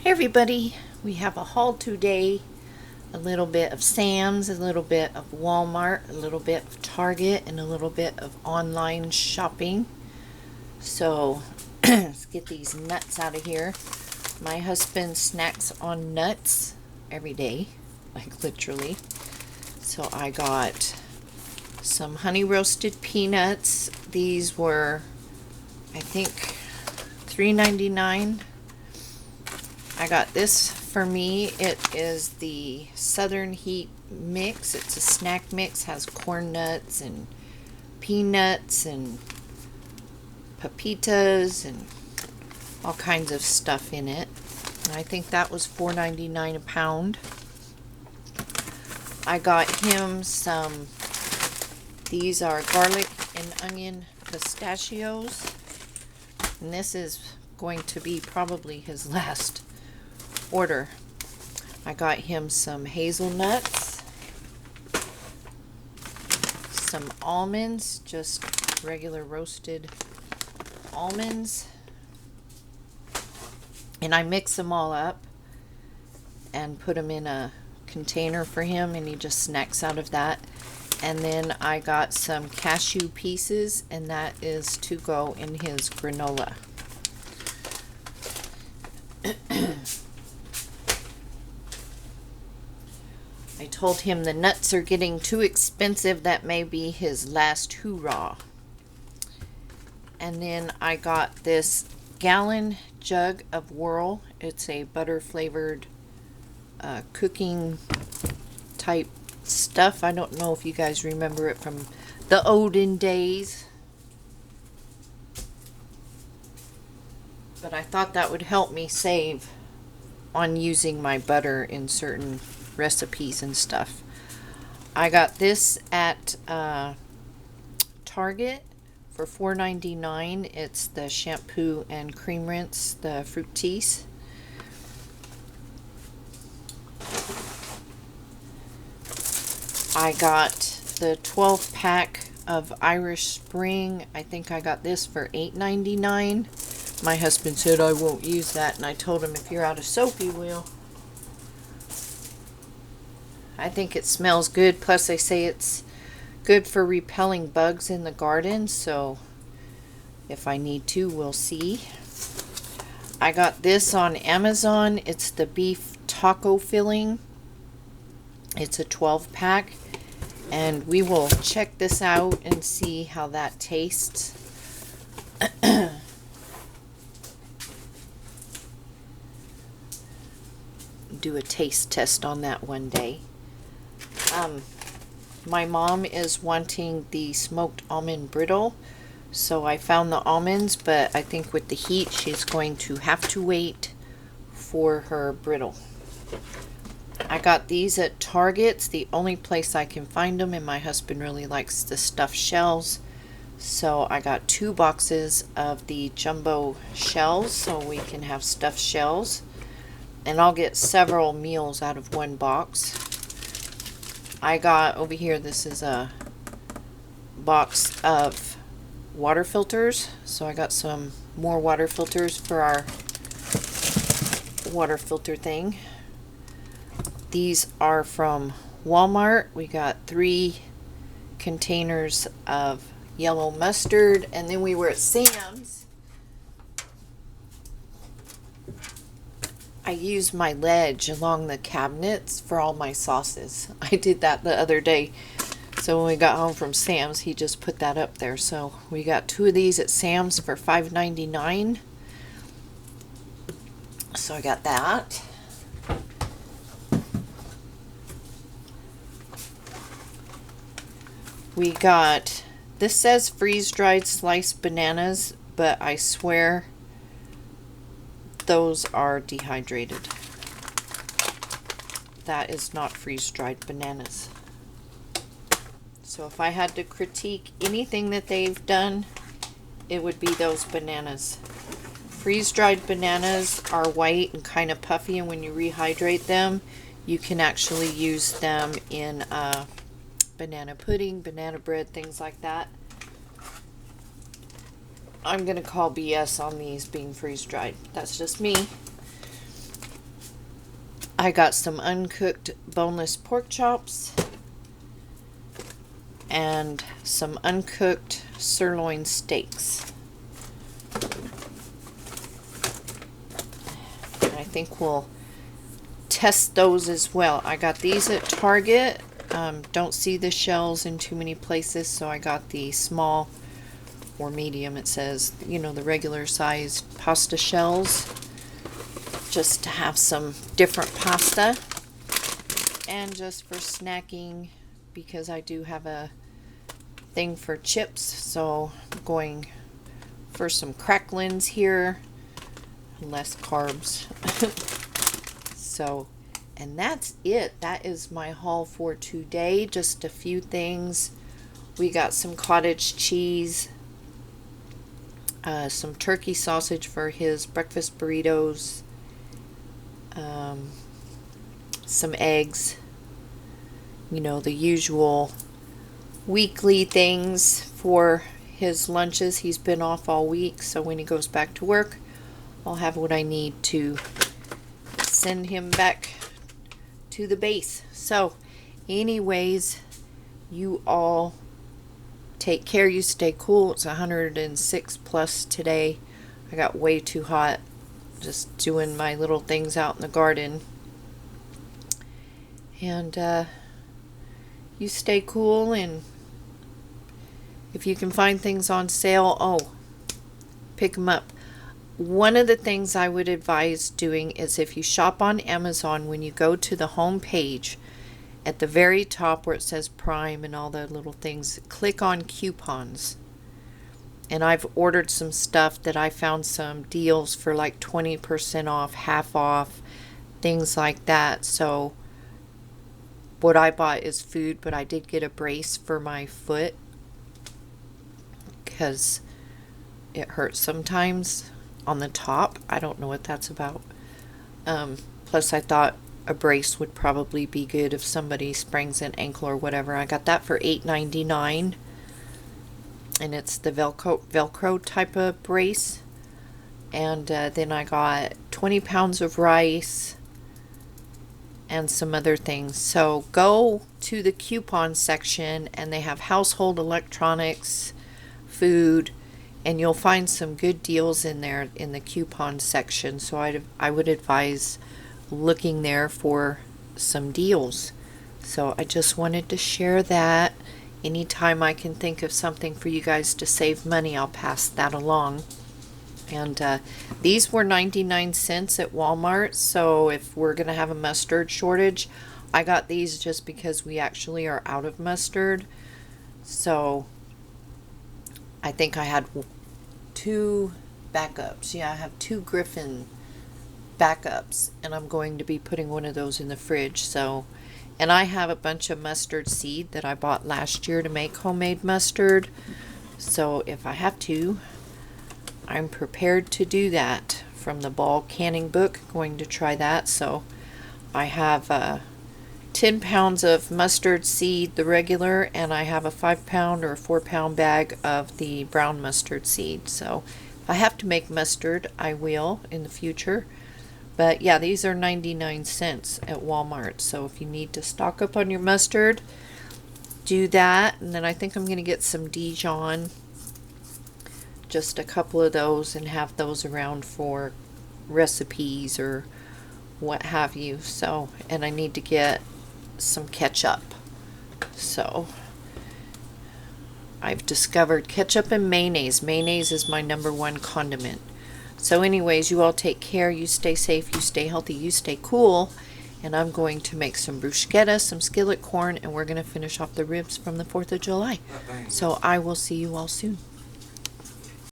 Hey everybody, we have a haul today. A little bit of Sam's, a little bit of Walmart, a little bit of Target, and a little bit of online shopping. So let's get these nuts out of here. My husband snacks on nuts every day, like literally. So I got some honey roasted peanuts. These were, I think, $3.99. I got this for me. It is the Southern Heat mix. It's a snack mix, has corn nuts and peanuts and pepitas and all kinds of stuff in it. And I think that was $4.99 a pound. I got him some, these are garlic and onion pistachios. And this is going to be probably his last order. I got him some hazelnuts, some almonds, just regular roasted almonds, and I mix them all up and put them in a container for him, and he just snacks out of that. And then I got some cashew pieces, and that is to go in his granola. I told him the nuts are getting too expensive. That may be his last hoorah. And then I got this gallon jug of Whirl. It's a butter flavored cooking type stuff. I don't know if you guys remember it from the olden days, but I thought that would help me save on using my butter in certain recipes and stuff. I got this at Target for $4.99. It's the shampoo and cream rinse, the Fructis. I got the 12 pack of Irish Spring. I think I got this for $8.99. My husband said I won't use that, and I told him if you're out of soap you will. I think it smells good, plus they say it's good for repelling bugs in the garden, so if I need to, we'll see. I got this on Amazon. It's the beef taco filling. It's a 12 pack, and we will check this out and see how that tastes. Do a taste test on that one day. My mom is wanting the smoked almond brittle, so I found the almonds, but I think with the heat she's going to have to wait for her brittle. I got these at Target. It's the only place I can find them, and my husband really likes the stuffed shells, so I got 2 boxes of the jumbo shells so we can have stuffed shells, and I'll get several meals out of one box. I got over here, this is a box of water filters, so I got some more water filters for our water filter thing. These are from Walmart. We got 3 containers of yellow mustard, and then we were at Sam's. I use my ledge along the cabinets for all my sauces. I did that the other day. So when we got home from Sam's, he just put that up there. So we got 2 of these at Sam's for $5.99. So I got that. We got, this says freeze-dried sliced bananas, but I swear those are dehydrated. That is not freeze-dried bananas. So if I had to critique anything that they've done, it would be those bananas. Freeze-dried bananas are white and kind of puffy, and when you rehydrate them, you can actually use them in banana pudding, banana bread, things like that. I'm going to call BS on these being freeze-dried. That's just me. I got some uncooked boneless pork chops and some uncooked sirloin steaks. I think we'll test those as well. I got these at Target. Don't see the shells in too many places, so I got the small or medium, it says, you know, the regular sized pasta shells, just to have some different pasta and just for snacking, because I do have a thing for chips, so I'm going for some cracklins here, less carbs. So, and that's it. That is my haul for today. Just a few things. We got some cottage cheese, some turkey sausage for his breakfast burritos, some eggs, you know, the usual weekly things for his lunches. He's been off all week, so when he goes back to work, I'll have what I need to send him back to the base. So anyways, you all take care. You stay cool. It's 106 plus today. I got way too hot just doing my little things out in the garden. And you stay cool, and if you can find things on sale, pick them up. One of the things I would advise doing is, if you shop on Amazon, when you go to the home page, at the very top where it says Prime and all the little things, click on coupons. And I've ordered some stuff that I found some deals for like 20% off, half off, things like that. So what I bought is food, but I did get a brace for my foot because it hurts sometimes on the top. I don't know what that's about. Plus I thought a brace would probably be good if somebody sprains an ankle or whatever. I got that for $8.99, and it's the Velcro type of brace. And then I got 20 pounds of rice and some other things. So go to the coupon section, and they have household electronics, food, and you'll find some good deals in there in the coupon section. So I would advise looking there for some deals. So I just wanted to share that. Anytime I can think of something for you guys to save money, I'll pass that along. And these were 99 cents at Walmart. So if we're going to have a mustard shortage, I got these just because we actually are out of mustard. So I think I had 2 backups. Yeah, I have 2 Griffin backups, and I'm going to be putting one of those in the fridge. So, and I have a bunch of mustard seed that I bought last year to make homemade mustard. So if I have to, I'm prepared to do that. From the Ball Canning book, going to try that. So I have 10 pounds of mustard seed, the regular, and I have a 5-pound or 4-pound bag of the brown mustard seed. So if I have to make mustard, I will in the future. But yeah, these are 99 cents at Walmart. So if you need to stock up on your mustard, do that. And then I think I'm going to get some Dijon, just a couple of those, and have those around for recipes or what have you. So, and I need to get some ketchup. So I've discovered ketchup and mayonnaise. Mayonnaise is my #1 condiment. So anyways, you all take care. You stay safe. You stay healthy. You stay cool. And I'm going to make some bruschetta, some skillet corn, and we're going to finish off the ribs from the 4th of July. So I will see you all soon.